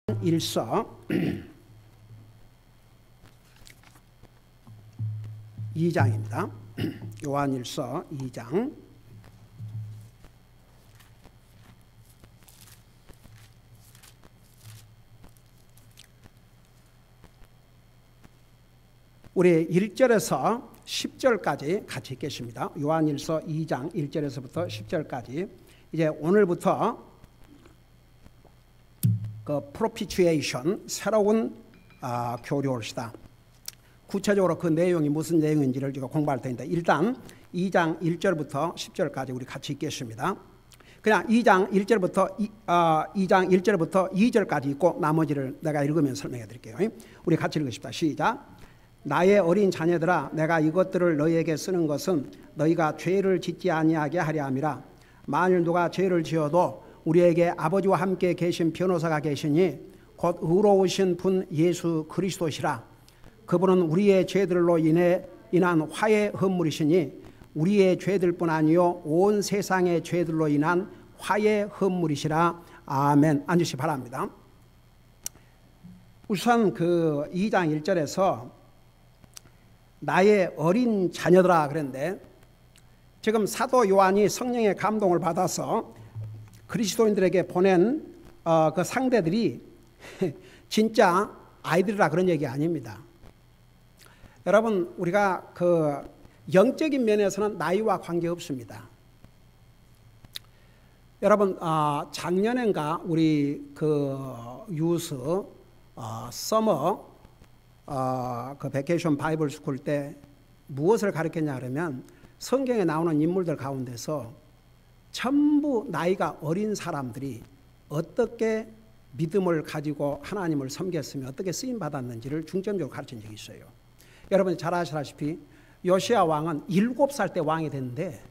1서 2장입니다. 요한일서 2장. 우리 1절에서 10절까지 같이 읽겠습니다. 요한일서 2장 1절에서부터 10절까지. 이제 오늘부터 그 프로피치에이션, 새로운 교류올시다. 구체적으로 그 내용이 무슨 내용인지를 제가 공부할 텐데, 일단 2장 1절부터 10절까지 우리 같이 읽겠습니다. 그냥 2장 1절부터 2절까지 읽고 나머지를 내가 읽으면 설명해 드릴게요. 우리 같이 읽읍시다. 시작. 나의 어린 자녀들아, 내가 이것들을 너희에게 쓰는 것은 너희가 죄를 짓지 아니하게 하려 함이라. 만일 누가 죄를 지어도 우리에게 아버지와 함께 계신 변호사가 계시니 곧 의로우신 분 예수 그리스도시라. 그분은 우리의 죄들로 인한 화의 헌물이시니 우리의 죄들뿐 아니요 온 세상의 죄들로 인한 화의 헌물이시라. 아멘. 앉으시 바랍니다. 우선 그 2장 1절에서 나의 어린 자녀들아 그랬는데, 지금 사도 요한이 성령의 감동을 받아서 그리스도인들에게 보낸 그 상대들이 진짜 아이들이라 그런 얘기 아닙니다. 여러분, 우리가 그 영적인 면에서는 나이와 관계없습니다. 여러분, 작년엔가 우리 그 유스 서머 그 베케이션 바이블 스쿨 때 무엇을 가르쳤냐 그러면, 성경에 나오는 인물들 가운데서 전부 나이가 어린 사람들이 어떻게 믿음을 가지고 하나님을 섬겼으며 어떻게 쓰임받았는지를 중점적으로 가르친 적이 있어요. 여러분이 잘 아시다시피 요시야 왕은 7살 때 왕이 됐는데,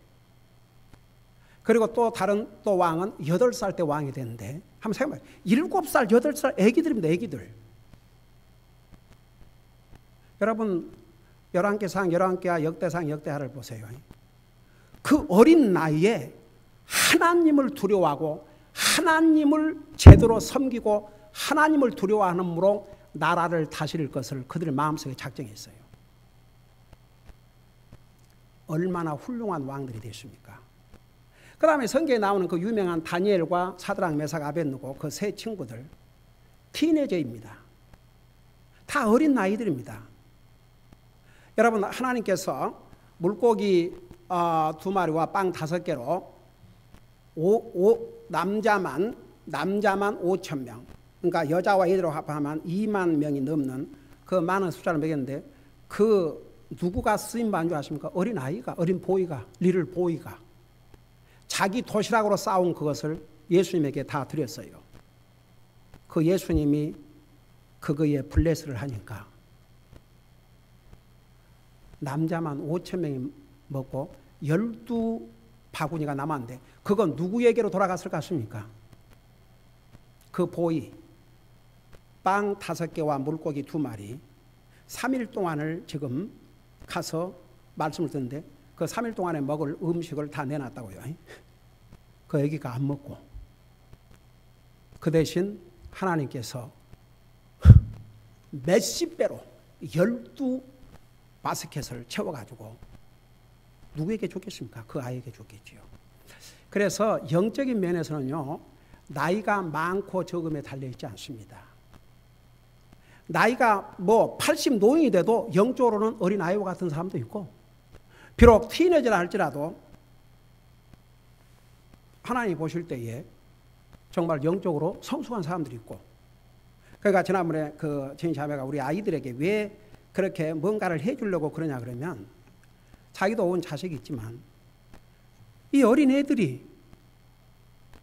그리고 또 다른 또 왕은 8살 때 왕이 됐는데, 한번 생각해봐요. 7살, 8살 애기들입니다. 애기들. 여러분 11개상, 11개와 역대상, 역대하를 보세요. 그 어린 나이에 하나님을 두려워하고 하나님을 제대로 섬기고 하나님을 두려워하는으로 나라를 다스릴 것을 그들의 마음속에 작정했어요. 얼마나 훌륭한 왕들이 됐습니까? 그 다음에 성경에 나오는 그 유명한 다니엘과 사드락 메삭 아벳느고 그 세 친구들, 티네저입니다. 다 어린 나이들입니다. 여러분, 하나님께서 물고기 2마리와 빵 5개로 남자만 5,000명, 그러니까 여자와 애들로 합하면 2만 명이 넘는 그 많은 숫자를 먹였는데, 그 누구가 쓰임받은 줄 아십니까? 어린 아이가, 어린 보이가, 리를 보이가 자기 도시락으로 싸운 그것을 예수님에게 다 드렸어요. 그 예수님이 그거에 블레스를 하니까 남자만 5,000명이 먹고 12바구니가 남았는데, 그건 누구에게로 돌아갔을 것 같습니까? 그 보이, 빵 5개와 물고기 2마리, 3일 동안을 지금 가서 말씀을 듣는데, 그 3일 동안에 먹을 음식을 다 내놨다고요. 그 애기가 안 먹고. 그 대신 하나님께서 몇십 배로 12바스켓을 채워가지고 누구에게 줬겠습니까? 그 아이에게 줬겠지요. 그래서 영적인 면에서는요, 나이가 많고 적음에 달려있지 않습니다. 나이가 80 노인이 돼도 영적으로는 어린 아이와 같은 사람도 있고, 비록 티네저라 할지라도 하나님 보실 때에 정말 영적으로 성숙한 사람들이 있고, 그러니까 지난번에 그 제 자매가 우리 아이들에게 왜 그렇게 뭔가를 해주려고 그러냐 그러면, 자기도 온 자식이 있지만 이 어린애들이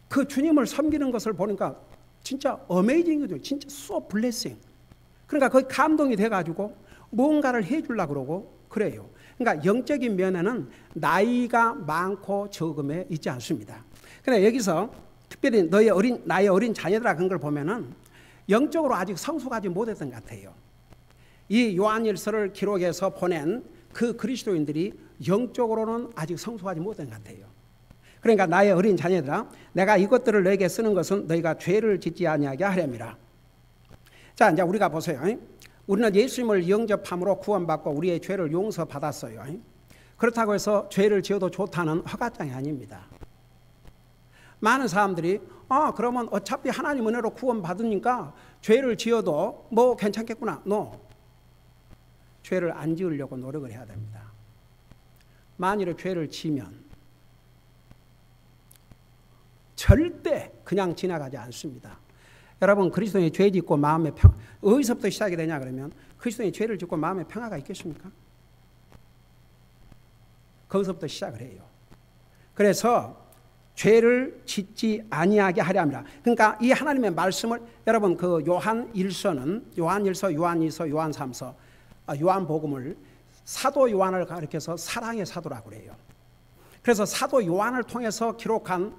그 주님을 섬기는 것을 보니까 진짜 어메이징이거든요. 진짜 so blessing. 그러니까 거기 감동이 돼가지고 뭔가를 해주려고 그러고 그래요. 그러니까 영적인 면에는 나이가 많고 적음에 있지 않습니다. 그런데 여기서 특별히 나의 어린 자녀들아 그런 걸 보면은 영적으로 아직 성숙하지 못했던 것 같아요. 이 요한일서를 기록해서 보낸 그 그리스도인들이 영적으로는 아직 성숙하지 못한 것 같아요. 그러니까 나의 어린 자녀들아, 내가 이것들을 너에게 쓰는 것은 너희가 죄를 짓지 아니하게 하렵니다. 자, 이제 우리가 보세요. 우리는 예수님을 영접함으로 구원받고 우리의 죄를 용서받았어요. 그렇다고 해서 죄를 지어도 좋다는 허가장이 아닙니다. 많은 사람들이 그러면 어차피 하나님 은혜로 구원받으니까 죄를 지어도 뭐 괜찮겠구나. 죄를 안 지으려고 노력을 해야 됩니다. 만일에 죄를 지면 절대 그냥 지나가지 않습니다. 여러분, 그리스도인이 죄 짓고 마음의 어디서부터 시작이 되냐 그러면 그리스도인이 죄를 짓고 마음의 평화가 있겠습니까? 거기서부터 시작을 해요. 그래서 죄를 짓지 아니하게 하려 합니다. 그러니까 이 하나님의 말씀을 여러분 그 요한일서는 요한일서, 요한이서, 요한삼서, 요한복음을 사도 요한을 가리켜서 사랑의 사도라고 그래요. 그래서 사도 요한을 통해서 기록한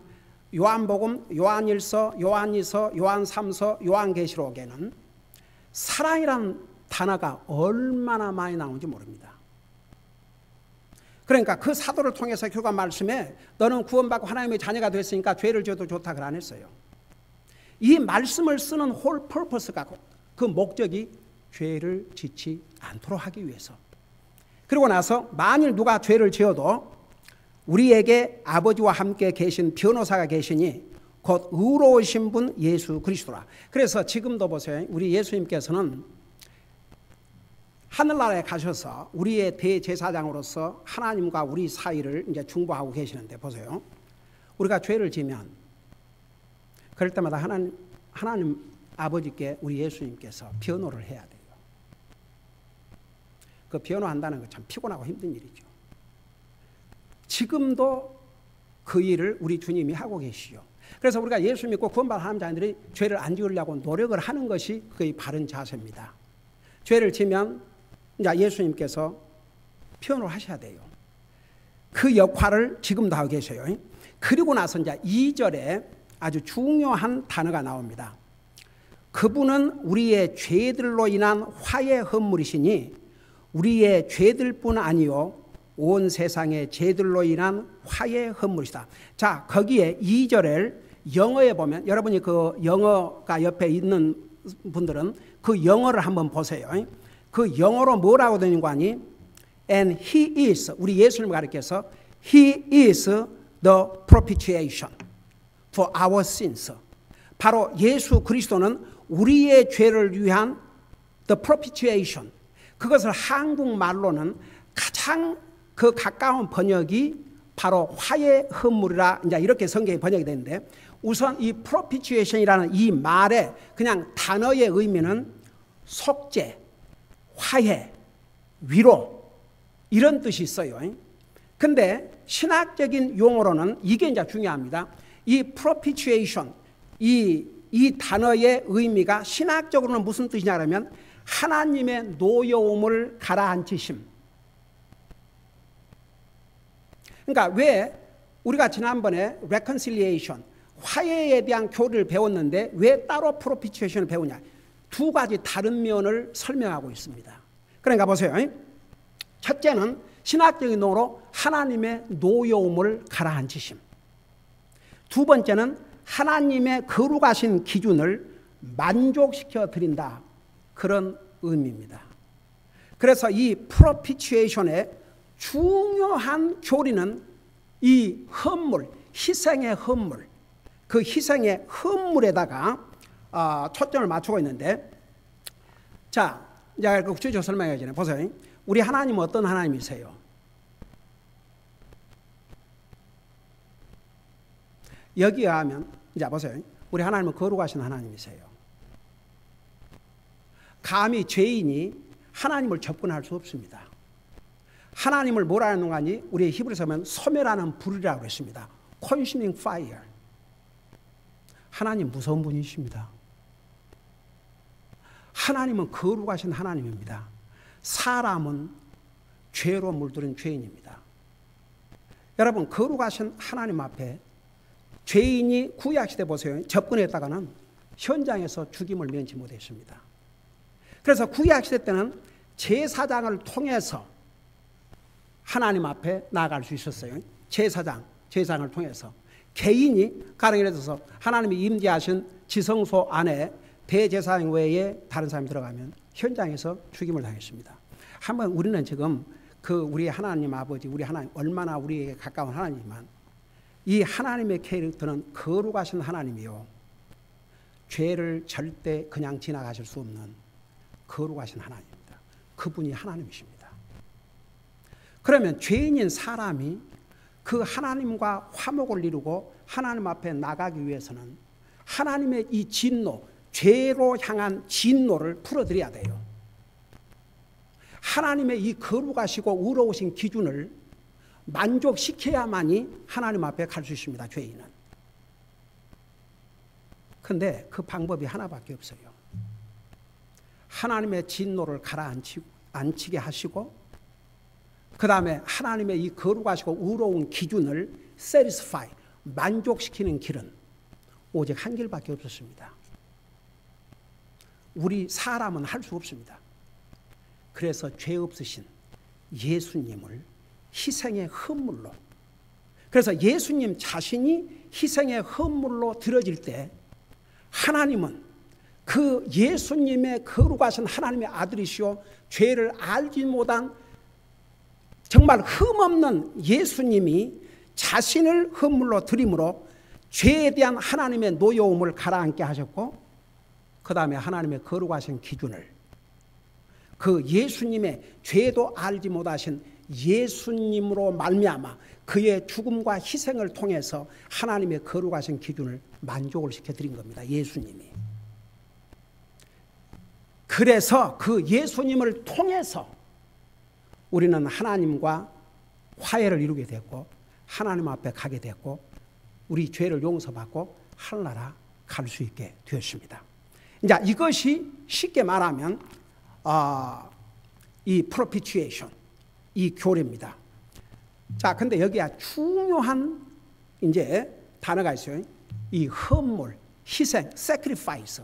요한복음, 요한일서, 요한이서, 요한삼서, 요한계시록에는 사랑이라는 단어가 얼마나 많이 나오는지 모릅니다. 그러니까 그 사도를 통해서 기록한 말씀에 너는 구원받고 하나님의 자녀가 됐으니까 죄를 지어도 좋다 그걸 안 했어요. 이 말씀을 쓰는 홀 퍼포스가 그 목적이 죄를 짓지 않도록 하기 위해서. 그리고 나서 만일 누가 죄를 지어도 우리에게 아버지와 함께 계신 변호사가 계시니 곧 의로우신 분 예수 그리스도라. 그래서 지금도 보세요. 우리 예수님께서는 하늘나라에 가셔서 우리의 대제사장으로서 하나님과 우리 사이를 이제 중보하고 계시는데 보세요. 우리가 죄를 지면 그럴 때마다 하나님 아버지께 우리 예수님께서 변호를 해야 돼요. 그 변호한다는 거 참 피곤하고 힘든 일이죠. 지금도 그 일을 우리 주님이 하고 계시죠. 그래서 우리가 예수 믿고 구원받은 하나님 자녀들이 죄를 안 지으려고 노력을 하는 것이 그의 바른 자세입니다. 죄를 지면 이제 예수님께서 표현을 하셔야 돼요. 그 역할을 지금도 하고 계셔요. 그리고 나서 이제 2절에 아주 중요한 단어가 나옵니다. 그분은 우리의 죄들로 인한 화의 헌물이시니 우리의 죄들뿐 아니요 온 세상의 죄들로 인한 화의 헌물이다. 자, 거기에 2절을 영어에 보면 여러분이 그 영어가 옆에 있는 분들은 그 영어를 한번 보세요. 그 영어로 뭐라고 되는 거 아니? And he is, 우리 예수님을 가리켜서 he is the propitiation for our sins. 바로 예수 그리스도는 우리의 죄를 위한 the propitiation. 그것을 한국말로는 가장 그 가까운 번역이 바로 화의 헌물이라 이제 이렇게 성경이 번역이 되는데, 우선 이 propitiation이라는 이 말의 그냥 단어의 의미는 속죄, 화해, 위로 이런 뜻이 있어요. 근데 신학적인 용어로는 이게 이제 중요합니다. 이 propitiation, 이 단어의 의미가 신학적으로는 무슨 뜻이냐 그러면 하나님의 노여움을 가라앉히심. 그러니까 왜 우리가 지난번에 reconciliation, 화해에 대한 교리를 배웠는데 왜 따로 propitiation을 배우냐? 두 가지 다른 면을 설명하고 있습니다. 그러니까 보세요. 첫째는 신학적인 용어로 하나님의 노여움을 가라앉히심. 두 번째는 하나님의 거룩하신 기준을 만족시켜 드린다. 그런 의미입니다. 그래서 이 propitiation의 중요한 교리는 이 헌물, 희생의 헌물, 그 희생의 헌물에다가 초점을 맞추고 있는데, 자, 이제 그 구체적으로 설명해 주네. 보세요. 우리 하나님은 어떤 하나님이세요? 여기에 하면 이제 보세요. 우리 하나님은 거룩하신 하나님이세요. 감히 죄인이 하나님을 접근할 수 없습니다. 하나님을 뭐라는 건지 우리 히브리서 보면 소멸하는 불이라고 했습니다. Consuming fire. 하나님 무서운 분이십니다. 하나님은 거룩하신 하나님입니다. 사람은 죄로 물들은 죄인입니다. 여러분, 거룩하신 하나님 앞에 죄인이 구약시대 보세요. 접근했다가는 현장에서 죽임을 면치 못했습니다. 그래서 구약시대 때는 제사장을 통해서 하나님 앞에 나아갈 수 있었어요. 제사장을 통해서 개인이 가령 예를 들어서 하나님이 임재하신 지성소 안에 대제사장 외에 다른 사람이 들어가면 현장에서 죽임을 당했습니다. 한번 우리는 지금 그 우리 하나님 아버지, 우리 하나님 얼마나 우리에게 가까운 하나님이지만 이 하나님의 캐릭터는 거룩하신 하나님이요, 죄를 절대 그냥 지나가실 수 없는 거룩하신 하나님입니다. 그분이 하나님이십니다. 그러면 죄인인 사람이 그 하나님과 화목을 이루고 하나님 앞에 나가기 위해서는 하나님의 이 진노, 죄로 향한 진노를 풀어드려야 돼요. 하나님의 이 거룩하시고 의로우신 기준을 만족시켜야만이 하나님 앞에 갈 수 있습니다. 죄인은. 그런데 그 방법이 하나밖에 없어요. 하나님의 진노를 가라앉히게 하시고 그 다음에 하나님의 이 거룩하시고 의로운 기준을 satisfy, 만족시키는 길은 오직 한 길밖에 없었습니다. 우리 사람은 할 수 없습니다. 그래서 죄 없으신 예수님을 희생의 헌물로, 그래서 예수님 자신이 희생의 헌물로 드려질 때 하나님은 그 예수님의 거룩하신 하나님의 아들이시오, 죄를 알지 못한 정말 흠없는 예수님이 자신을 헌물로 드림으로 죄에 대한 하나님의 노여움을 가라앉게 하셨고, 그 다음에 하나님의 거룩하신 기준을 그 예수님의 죄도 알지 못하신 예수님으로 말미암아 그의 죽음과 희생을 통해서 하나님의 거룩하신 기준을 만족을 시켜드린 겁니다. 예수님이. 그래서 그 예수님을 통해서 우리는 하나님과 화해를 이루게 됐고 하나님 앞에 가게 됐고 우리 죄를 용서받고 하늘나라 갈 수 있게 되었습니다. 이제 이것이 쉽게 말하면 이 propitiation, 이 교례입니다. 자, 근데 여기에 중요한 이제 단어가 있어요. 이 헌물, 희생, sacrifice.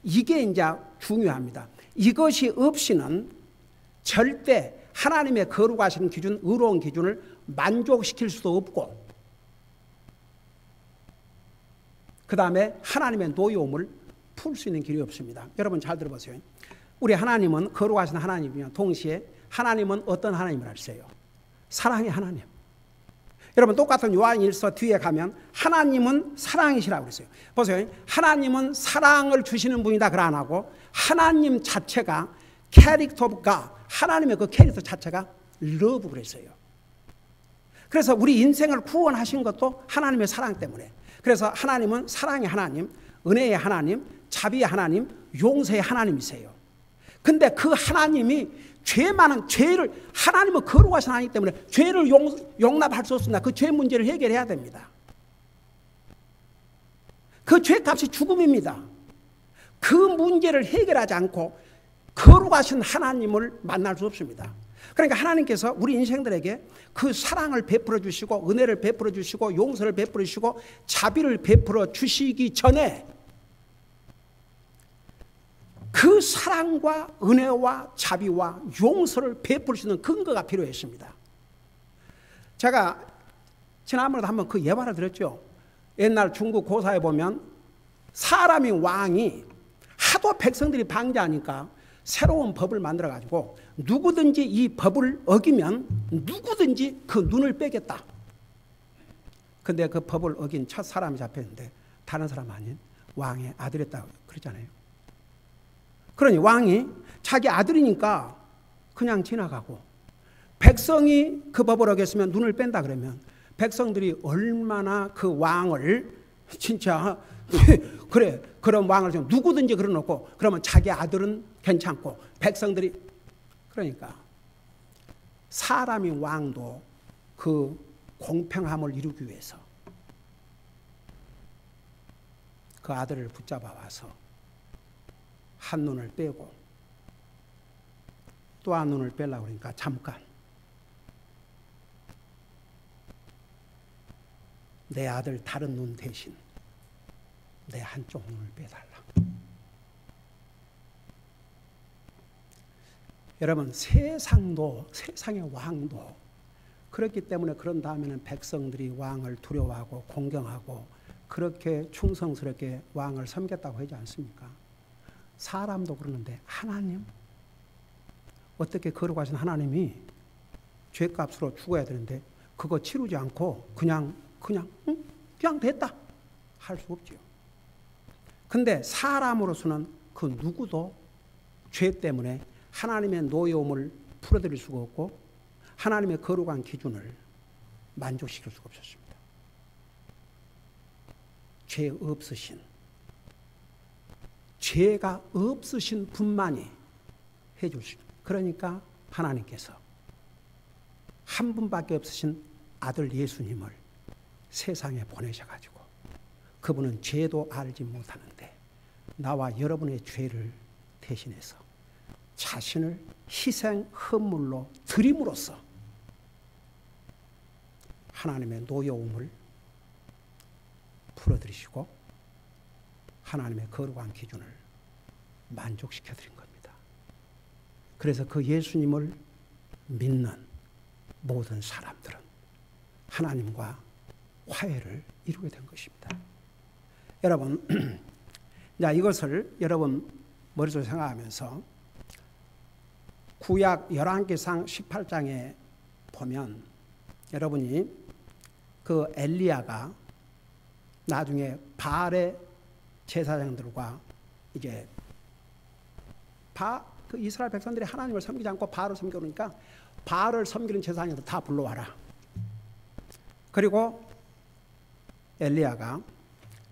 이게 이제 중요합니다. 이것이 없이는 절대 하나님의 거룩하신 기준, 의로운 기준을 만족시킬 수도 없고, 그 다음에 하나님의 노여움을 풀 수 있는 길이 없습니다. 여러분 잘 들어보세요. 우리 하나님은 거룩하신 하나님이며 동시에 하나님은 어떤 하나님을 하세요? 사랑의 하나님. 여러분 똑같은 요한일서 뒤에 가면 하나님은 사랑이시라고 그랬어요. 보세요. 하나님은 사랑을 주시는 분이다 그러 안 하고 하나님 자체가 캐릭터 오브 갓, 하나님의 그 캐릭터 자체가 러브 그랬어요. 그래서 우리 인생을 구원하신 것도 하나님의 사랑 때문에. 그래서 하나님은 사랑의 하나님, 은혜의 하나님, 자비의 하나님, 용서의 하나님이세요. 근데 그 하나님이 죄 많은 죄를, 하나님은 거룩하신 하나님이기 때문에 죄를 용납할 수 없습니다. 그 죄 문제를 해결해야 됩니다. 그 죄값이 죽음입니다. 그 문제를 해결하지 않고 거룩하신 하나님을 만날 수 없습니다. 그러니까 하나님께서 우리 인생들에게 그 사랑을 베풀어 주시고 은혜를 베풀어 주시고 용서를 베풀어 주시고 자비를 베풀어 주시기 전에 그 사랑과 은혜와 자비와 용서를 베풀 수 있는 근거가 필요했습니다. 제가 지난번에도 한번 그 예화를 드렸죠. 옛날 중국 고사에 보면 사람이 왕이 하도 백성들이 방자하니까 새로운 법을 만들어가지고 누구든지 이 법을 어기면 누구든지 그 눈을 빼겠다. 근데 그 법을 어긴 첫 사람이 잡혔는데 다른 사람 아닌 왕의 아들이었다고 그랬잖아요. 그러니 왕이 자기 아들이니까 그냥 지나가고 백성이 그 법을 어겼으면 눈을 뺀다 그러면 백성들이 얼마나 그 왕을 진짜 그래 그런 왕을 좀 누구든지 그려놓고 그러면 자기 아들은 괜찮고 백성들이 그러니까 사람이 왕도 그 공평함을 이루기 위해서 그 아들을 붙잡아 와서 한 눈을 빼고 또 한 눈을 빼려고 그러니까 잠깐 내 아들 다른 눈 대신 내 한쪽 눈을 빼달라. 여러분 세상도 세상의 왕도 그렇기 때문에 그런 다음에는 백성들이 왕을 두려워하고 공경하고 그렇게 충성스럽게 왕을 섬겼다고 하지 않습니까? 사람도 그러는데 하나님? 어떻게 거룩하신 하나님이 죄값으로 죽어야 되는데 그거 치르지 않고 그냥 됐다 할 수 없지요. 근데 사람으로서는 그 누구도 죄 때문에 하나님의 노여움을 풀어드릴 수가 없고 하나님의 거룩한 기준을 만족시킬 수가 없었습니다. 죄 없으신, 죄가 없으신 분만이 해줄 수 있습니다. 그러니까 하나님께서 한 분밖에 없으신 아들 예수님을 세상에 보내셔가지고 그분은 죄도 알지 못하는데 나와 여러분의 죄를 대신해서 자신을 희생 헌물로 드림으로써 하나님의 노여움을 풀어드리시고 하나님의 거룩한 기준을 만족시켜 드린 겁니다. 그래서 그 예수님을 믿는 모든 사람들은 하나님과 화해를 이루게 된 것입니다. 여러분, 자, 이것을 여러분 머릿속에 생각하면서 구약 열왕기상 18장에 보면 여러분이 그 엘리야가 나중에 바알의 제사장들과 이제 그 이스라엘 백성들이 하나님을 섬기지 않고 바알을 섬기니까 바알을 섬기는 제사장들 다 불러와라. 그리고 엘리야가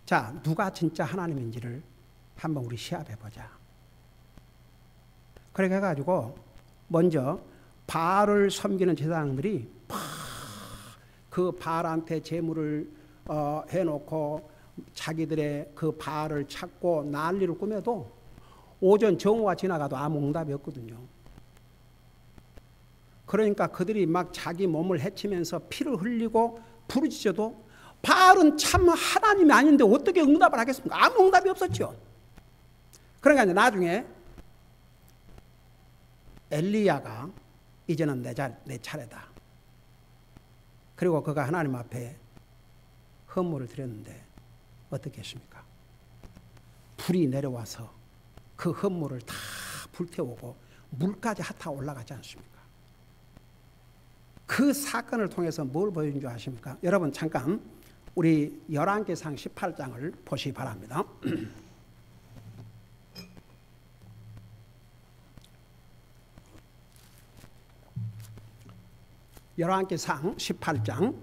자, 누가 진짜 하나님인지를 한번 우리 시합해보자. 그렇게 해가지고 먼저 바알을 섬기는 제사장들이 그 바알한테 제물을 해놓고 자기들의 그 바알을 찾고 난리를 꾸며도 오전 정오가 지나가도 아무 응답이 없거든요. 그러니까 그들이 막 자기 몸을 해치면서 피를 흘리고 부르짖어도 바알은 참 하나님이 아닌데 어떻게 응답을 하겠습니까? 아무 응답이 없었죠. 그러니까 나중에 엘리야가 이제는 내 차례다. 그리고 그가 하나님 앞에 헌물을 드렸는데 어떻게 했습니까? 불이 내려와서 그 헌물을 다 불태우고 물까지 핫하 올라가지 않습니까? 그 사건을 통해서 뭘 보여준 줄 아십니까? 여러분 잠깐 우리 열왕기상 18장을 보시기 바랍니다. 열왕기상 18장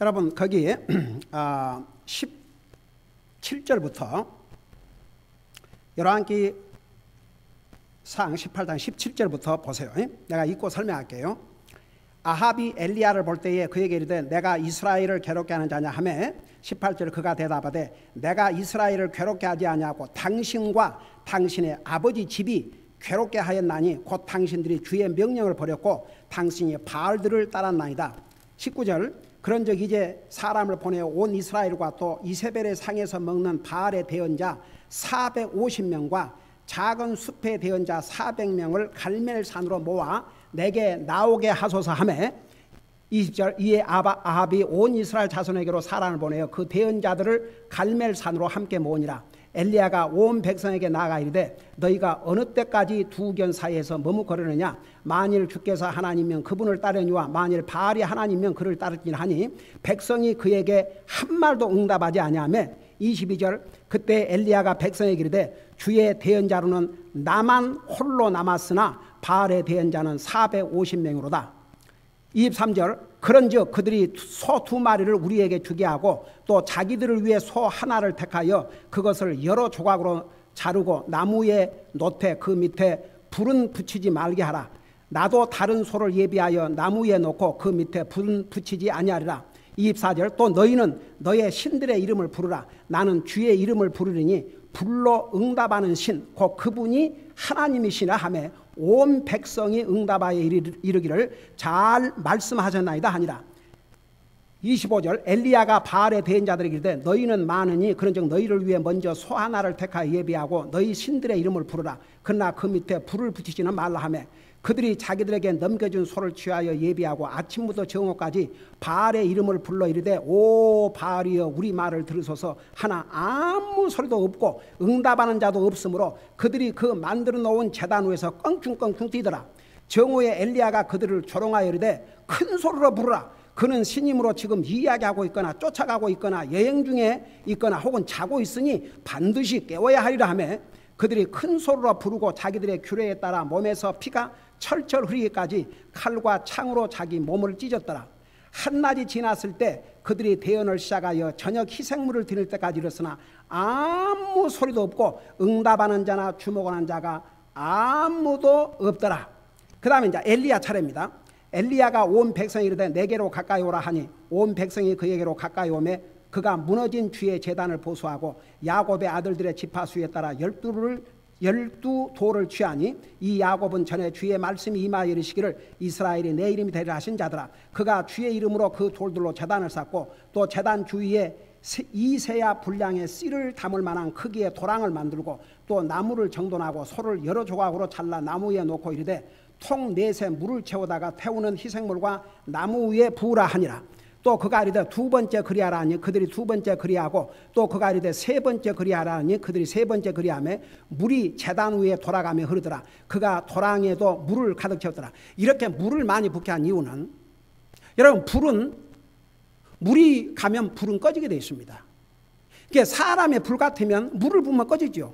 여러분 거기에 17절부터 열왕기상 18장 17절부터 보세요. 내가 읽고 설명할게요. 아합이 엘리야를 볼 때에 그에게 이르되 내가 이스라엘을 괴롭게 하는 자냐 하매 18절 그가 대답하되 내가 이스라엘을 괴롭게 하지 아니하고 당신과 당신의 아버지 집이 괴롭게 하였나니 곧 당신들이 주의 명령을 버렸고 당신이 바알들을 따랐나이다. 19절 그런즉 이제 사람을 보내어 온 이스라엘과 또 이세벨의 상에서 먹는 바알의 대언자 450명과 작은 숲의 대언자 400명을 갈멜산으로 모아 내게 나오게 하소서 하매 20절 이에 아합이 온 이스라엘 자손에게로 사람을 보내어 그 대언자들을 갈멜산으로 함께 모으니라. 엘리야가 온 백성에게 나아가 이르되 너희가 어느 때까지 두 견 사이에서 머뭇거리느냐 만일 주께서 하나님이면 그분을 따르니와 만일 바알이 하나님이면 그를 따르지니 하니 백성이 그에게 한 말도 응답하지 아니하며 22절 그때 엘리야가 백성에게 이르되 주의 대언자로는 나만 홀로 남았으나 바알의 대언자는 450명으로다. 23절 그런즉 그들이 소 2마리를 우리에게 주게 하고 또 자기들을 위해 소 하나를 택하여 그것을 여러 조각으로 자르고 나무에 놓되 그 밑에 불은 붙이지 말게 하라. 나도 다른 소를 예비하여 나무에 놓고 그 밑에 불은 붙이지 아니하리라. 24절 또 너희는 너의 신들의 이름을 부르라. 나는 주의 이름을 부르리니 불로 응답하는 신 곧 그분이 하나님이시라 하며 온 백성이 응답하여 이르기를 잘 말씀하셨나이다 하니라. 25절 엘리야가 바알의 대언자들에게 이르되 너희는 많으니 그런즉 너희를 위해 먼저 소 하나를 택하여 예비하고 너희 신들의 이름을 부르라. 그러나 그 밑에 불을 붙이지는 말라 하며 그들이 자기들에게 넘겨준 소를 취하여 예비하고 아침부터 정오까지 바알의 이름을 불러 이르되 오 바알이여 우리 말을 들으소서 하나 아무 소리도 없고 응답하는 자도 없으므로 그들이 그 만들어 놓은 제단 위에서 껑충껑충 뛰더라. 정오에 엘리야가 그들을 조롱하여 이르되 큰 소리로 부르라. 그는 신임으로 지금 이야기하고 있거나 쫓아가고 있거나 여행 중에 있거나 혹은 자고 있으니 반드시 깨워야 하리라 하며 그들이 큰 소리로 부르고 자기들의 규례에 따라 몸에서 피가 철철 흐르기까지 칼과 창으로 자기 몸을 찢었더라. 한낮이 지났을 때 그들이 대언을 시작하여 저녁 희생물을 드릴 때까지 이르렀으나 아무 소리도 없고 응답하는 자나 주목하는 자가 아무도 없더라. 그 다음에 이제 엘리야 차례입니다. 엘리야가 온 백성이 이르되 내게로 가까이 오라 하니 온 백성이 그에게로 가까이 오매 그가 무너진 주의 제단을 보수하고 야곱의 아들들의 지파수에 따라 12돌을 취하니 이 야곱은 전에 주의 말씀이 임하여 이르시기를 이스라엘이 내 이름이 되리라 하신 자더라. 그가 주의 이름으로 그 돌들로 제단을 쌓고 또 제단 주위에 2세야 분량의 씨를 담을 만한 크기의 도랑을 만들고 또 나무를 정돈하고 소를 여러 조각으로 잘라 나무 위에 놓고 이르되 통 4새 물을 채우다가 태우는 희생물과 나무 위에 부으라 하니라. 또 그가 이르되 두 번째 그리하라 하니 그들이 두 번째 그리하고 또 그가 이르되 세 번째 그리하라 하니 그들이 세 번째 그리하며 물이 제단 위에 돌아가며 흐르더라. 그가 도랑에도 물을 가득 채웠더라. 이렇게 물을 많이 붓게 한 이유는 여러분 불은 물이 가면 불은 꺼지게 되어 있습니다. 이게 사람의 불 같으면 물을 부으면 꺼지죠.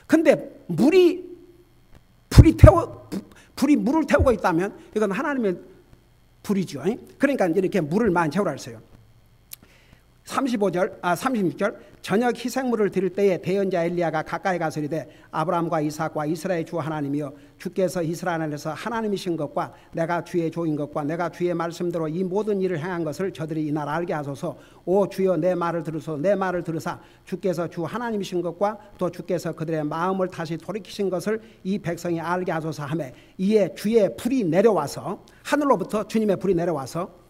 근데 불이 물을 태우고 있다면 이건 하나님의 불이죠. 그러니까 이렇게 물을 많이 채우라 했어요. 36절 저녁 희생물을 드릴 때에 대언자 엘리야가 가까이 가서 이르되 아브라함과 이삭과 이스라엘 주 하나님이여 주께서 이스라엘에서 하나님이신 것과 내가 주의 종인 것과 내가 주의 말씀대로 이 모든 일을 행한 것을 저들이 이날 알게 하소서. 오 주여 내 말을 들으소서. 내 말을 들으사 주께서 주 하나님이신 것과 또 주께서 그들의 마음을 다시 돌이키신 것을 이 백성이 알게 하소서 하며 이에 주의 불이 내려와서 하늘로부터 주님의 불이 내려와서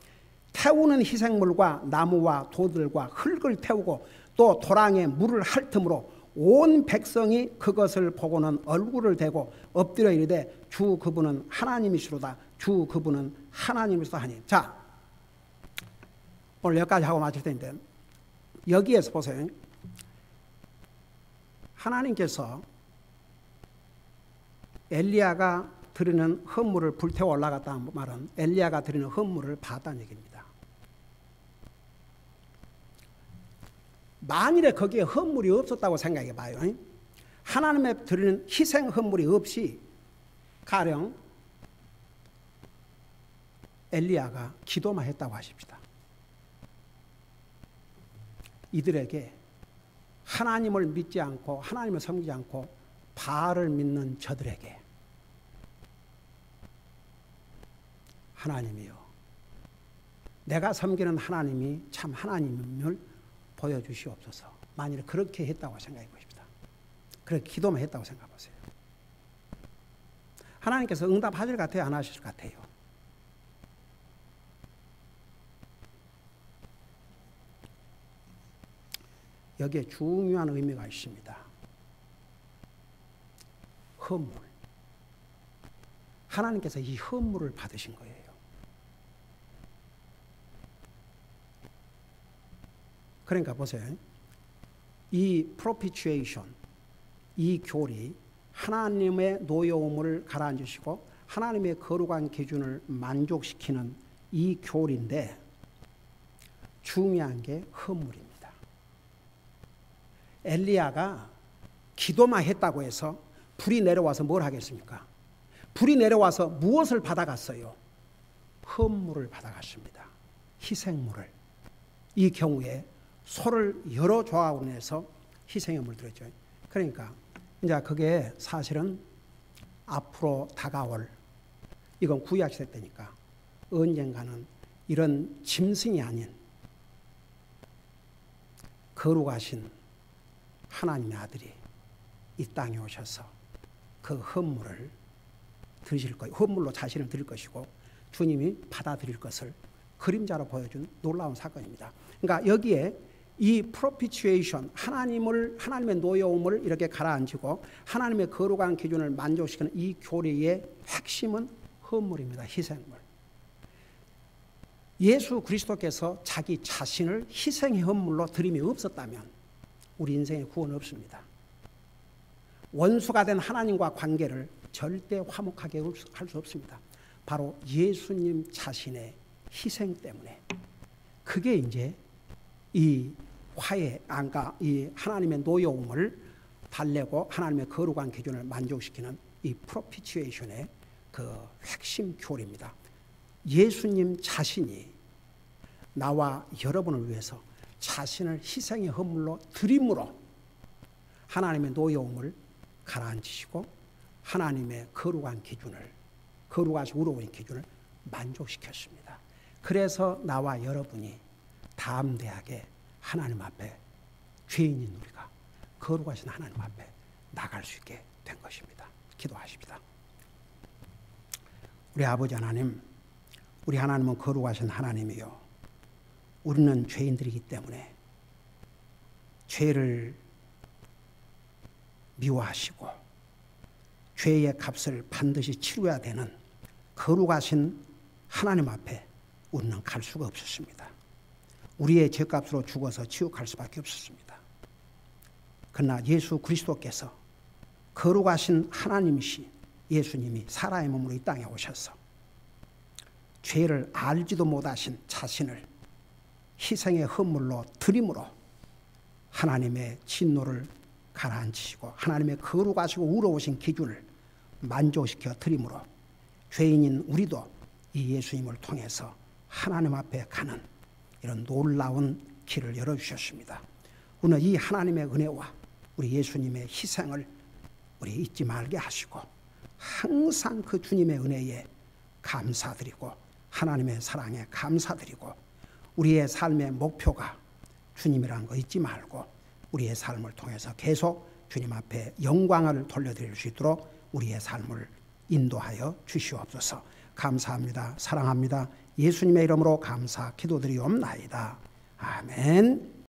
태우는 희생물과 나무와 돌들과 흙을 태우고 또 도랑에 물을 핥음으로 온 백성이 그것을 보고는 얼굴을 대고 엎드려 이르되 주 그분은 하나님이시로다. 주 그분은 하나님이시로다 하니. 자, 오늘 여기까지 하고 마칠 텐데 여기에서 보세요. 하나님께서 엘리야가 드리는 헌물을 불태워 올라갔다는 말은 엘리야가 드리는 헌물을 받았다는 얘기입니다. 만일에 거기에 헌물이 없었다고 생각해 봐요. 하나님의 드리는 희생 헌물이 없이 가령 엘리야가 기도만 했다고 하십시다. 이들에게 하나님을 믿지 않고 하나님을 섬기지 않고 바알을 믿는 저들에게 하나님이요 내가 섬기는 하나님이 참 하나님임을 보여주시옵소서. 만일 그렇게 했다고 생각해 보십시다. 그렇게 기도만 했다고 생각해 보세요. 하나님께서 응답하실 것 같아요? 안 하실 것 같아요? 여기에 중요한 의미가 있습니다. 헌물. 하나님께서 이 헌물을 받으신 거예요. 그러니까 보세요. 이 propitiation, 이 교리, 하나님의 노여움을 가라앉으시고 하나님의 거룩한 기준을 만족시키는 이 교리인데 중요한 게 헌물입니다. 엘리야가 기도만 했다고 해서 불이 내려와서 뭘 하겠습니까? 불이 내려와서 무엇을 받아갔어요? 헌물을 받아갔습니다. 희생물을. 이 경우에 소를 여러 조각으로 내서 희생형을 드렸죠. 그러니까 이제 그게 사실은 앞으로 다가올 이건 구약시대 때니까 언젠가는 이런 짐승이 아닌 거룩하신 하나님의 아들이 이 땅에 오셔서 그 헌물을 드실 거예요. 헌물로 자신을 드릴 것이고 주님이 받아들일 것을 그림자로 보여준 놀라운 사건입니다. 그러니까 여기에 이 propitiation, 하나님의 노여움을 이렇게 가라앉히고 하나님의 거룩한 기준을 만족시키는 이 교리의 핵심은 헌물입니다. 희생물. 예수 그리스도께서 자기 자신을 희생의 헌물로 드림이 없었다면 우리 인생에 구원 없습니다. 원수가 된 하나님과 관계를 절대 화목하게 할 수 없습니다. 바로 예수님 자신의 희생 때문에. 그게 이제 이 이 하나님의 노여움을 달래고 하나님의 거룩한 기준을 만족시키는 이 프로피치에이션의 그 핵심 교리입니다. 예수님 자신이 나와 여러분을 위해서 자신을 희생의 헌물로 드림으로 하나님의 노여움을 가라앉히시고 하나님의 거룩하시고 의로운 기준을 만족시켰습니다. 그래서 나와 여러분이 담대하게 하나님 앞에 죄인인 우리가 거룩하신 하나님 앞에 나갈 수 있게 된 것입니다. 기도하십니다. 우리 아버지 하나님, 우리 하나님은 거룩하신 하나님이요, 우리는 죄인들이기 때문에 죄를 미워하시고 죄의 값을 반드시 치러야 되는 거룩하신 하나님 앞에 우리는 갈 수가 없었습니다. 우리의 죄값으로 죽어서 지옥할 수밖에 없었습니다. 그러나 예수 그리스도께서 거룩하신 하나님이신 예수님이 사람의 몸으로 이 땅에 오셔서 죄를 알지도 못하신 자신을 희생의 헌물로 드림으로 하나님의 진노를 가라앉히시고 하나님의 거룩하시고 의로우신 기준을 만족시켜 드림으로 죄인인 우리도 이 예수님을 통해서 하나님 앞에 가는 이런 놀라운 길을 열어주셨습니다. 오늘 이 하나님의 은혜와 우리 예수님의 희생을 우리 잊지 말게 하시고 항상 그 주님의 은혜에 감사드리고 하나님의 사랑에 감사드리고 우리의 삶의 목표가 주님이라는 거 잊지 말고 우리의 삶을 통해서 계속 주님 앞에 영광을 돌려드릴 수 있도록 우리의 삶을 인도하여 주시옵소서. 감사합니다. 사랑합니다. 예수님의 이름으로 감사 기도드리옵나이다. 아멘.